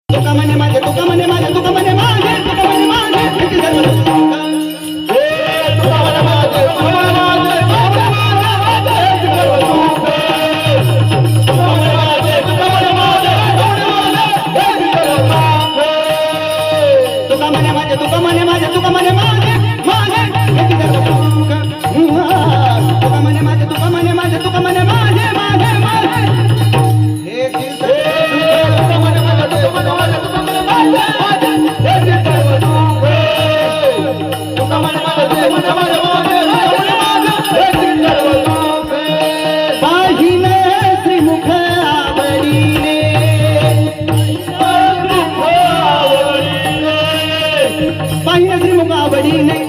तुका म्हणे माझे तुका म्हणे माझे तुका म्हणे माझे तुका म्हणे माझे किती सर्व लोक हे तुका म्हणे माझे तुका म्हणे माझे तुका म्हणे माझे तुका म्हणे माझे तुका म्हणे माझे तुका म्हणे माझे तुका म्हणे माझे माझे किती सर्व लोक तुका म्हणे माझे तुका म्हणे माझे तुका म्हणे माझे माझे माझे हे तुका म्हणे माझे तुका म्हणे माझे तुका म्हणे माझे हे सर्व लोक तुका म्हणे माझे तुका म्हणे माझे माझे हे सर्व लोक पाहिने श्रीमुख आवडीने पाहिने श्रीमुख आवडीने